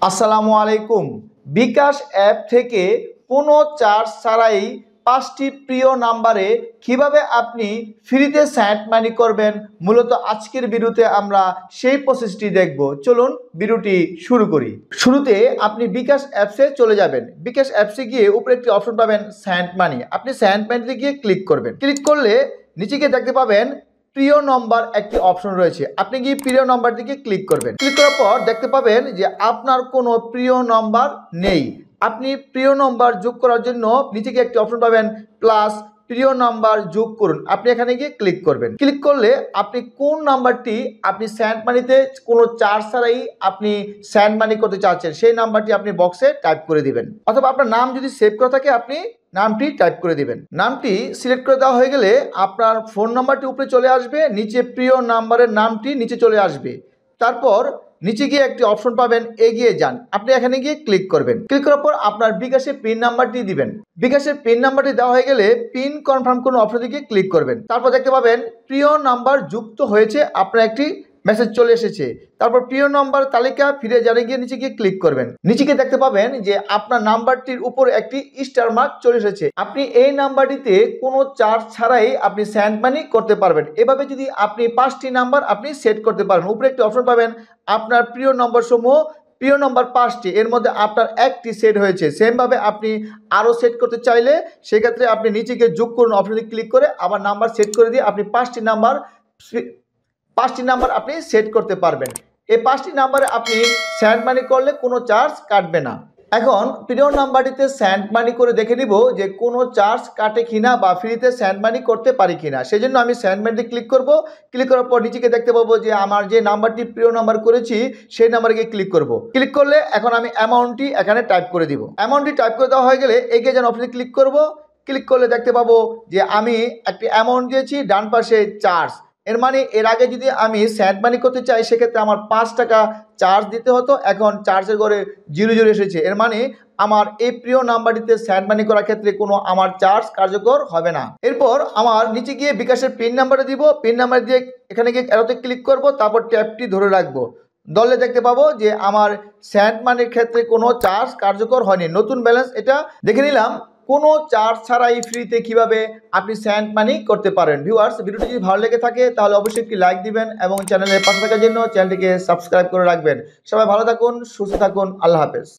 আসসালামু আলাইকুম। বিকাশ অ্যাপ থেকে কোনো চার্জ ছাড়াই ৫টি প্রিয় নাম্বারে কিভাবে আপনি ফ্রিতে সেন্ড মানি করবেন, মূলত আজকের ভিডিওতে আমরা সেই প্রসেসটি দেখব। চলুন ভিডিওটি শুরু করি। শুরুতে আপনি বিকাশ অ্যাপসে চলে যাবেন। বিকাশ অ্যাপসে গিয়ে উপরে একটি অপশন পাবেন সেন্ড মানি। আপনি সেন্ড মানিতে গিয়ে ক্লিক করবেন। ক্লিক করলে নিচে গিয়ে দেখতে পাবেন প্রিয় নম্বর একটি অপশন রয়েছে। আপনি গিয়ে প্রিয় নম্বর দিকে ক্লিক করবেন। ক্লিক করার পর দেখতে পাবেন যে আপনার কোনো প্রিয় নম্বর নেই। আপনি প্রিয় নম্বর যোগ করার জন্য নিচে গিয়ে একটি অপশন পাবেন প্লাস প্রিয় নাম্বার যোগ করুন। আপনি এখানে গিয়ে ক্লিক করবেন। ক্লিক করলে আপনি কোন নাম্বারটি আপনি সেন্ড মানিতে কোনো চার্জ ছাড়াই আপনি সেন্ড মানি করতে চাচ্ছেন সেই নাম্বারটি আপনি বক্সে টাইপ করে দিবেন, অথবা আপনার নাম যদি সেভ করা থাকে আপনি নামটি টাইপ করে দিবেন। নামটি সিলেক্ট করে দেওয়া হয়ে গেলে আপনার ফোন নাম্বারটি উপরে চলে আসবে, নিচে প্রিয় নাম্বারের নামটি নিচে চলে আসবে। তারপর নিচে গিয়ে একটি অপশন পাবেন এগিয়ে যান। আপনি এখানে গিয়ে ক্লিক করবেন। ক্লিক করার পর আপনার বিকাশের পিন নাম্বারটি দিবেন। বিকাশের পিন নাম্বারটি দেওয়া হয়ে গেলে পিন কনফার্ম কোনো অপশন দিকে ক্লিক করবেন। তারপর দেখতে পাবেন প্রিয় নাম্বার যুক্ত হয়েছে, আপনার একটি মেসেজ চলে এসেছে। তারপর প্রিয় নাম্বার তালিকা ফিরে জানিয়ে গিয়ে নিচে গিয়ে ক্লিক করবেন। নিচে গিয়ে দেখতে পাবেন যে আপনার নাম্বারটির উপর একটি স্টার মার্ক চলে এসেছে। আপনি এই নাম্বারটিতে কোনো চার্জ ছাড়াই আপনি সেন্ড মানি করতে পারবেন। এভাবে যদি আপনি 5টি নাম্বার আপনি সেট করতে পারবেন। উপরে একটি অপশন পাবেন আপনার প্রিয় নম্বর সমূহ, প্রিয় নম্বর 5টি, এর মধ্যে আপনার একটি সেট হয়েছে। সেমভাবে আপনি আরও সেট করতে চাইলে সেক্ষেত্রে আপনি নিচে গিয়ে যোগ করুন অপশনে ক্লিক করে আবার নাম্বার সেট করে দিয়ে আপনি 5টি নাম্বার আপনি সেট করতে পারবেন। এই 5টি নাম্বারে আপনি সেন্ড মানি করলে কোনো চার্জ কাটবে না। এখন প্রিয় নাম্বারটিতে সেন্ড মানি করে দেখে নিব যে কোনো চার্জ কাটে কিনা বা ফ্রিতে সেন্ড মানি করতে পারি কিনা। সেই জন্য আমি সেন্ড মানিতে ক্লিক করব। ক্লিক করার পর নিচেকে দেখতে পাবো যে আমার যে নাম্বারটি প্রিয় নাম্বার করেছি সেই নাম্বারে গিয়ে ক্লিক করব। ক্লিক করলে এখন আমি অ্যামাউন্টটি এখানে টাইপ করে দিব। অ্যামাউন্টটি টাইপ করে দেওয়া হয়ে গেলে এগিয়ে যান অপশনে ক্লিক করব। ক্লিক করলে দেখতে পাবো যে আমি একটি অ্যামাউন্ট দিয়েছি, ডান পাশে চার্জ। এর মানে এর আগে যদি আমি সেন্ড মানি করতে চাই সেক্ষেত্রে আমার 5 টাকা চার্জ দিতে হতো, এখন চার্জের ঘরে 0 এসেছে। এর মানে আমার এই প্রিয় নাম্বারটিতে সেন্ড মানি করার ক্ষেত্রে কোনো আমার চার্জ কার্যকর হবে না। এরপর আমার নিচে গিয়ে বিকাশের পিন নাম্বারটা দিব। পিন নাম্বার দিয়ে এখানে গিয়ে অ্যারোতে ক্লিক করব, তারপর ট্যাবটি ধরে রাখবো। দলে দেখতে পাবো যে আমার সেন্ড মানির ক্ষেত্রে কোনো চার্জ কার্যকর হয়নি। নতুন ব্যালেন্স এটা দেখে নিলাম। কোনো চার্জ ছাড়াই ফ্রিতে কিভাবে আপনি সেন্ড মানি করতে পারেন। ভিউয়ার্স, ভিডিওটি যদি ভালো লেগে থাকে তাহলে অবশ্যই একটি লাইক দিবেন এবং চ্যানেলের পাশে থাকার জন্য চ্যানেলটিকে সাবস্ক্রাইব করে রাখবেন। সবাই ভালো থাকুন, সুস্থ থাকুন, আল্লাহ হাফেজ।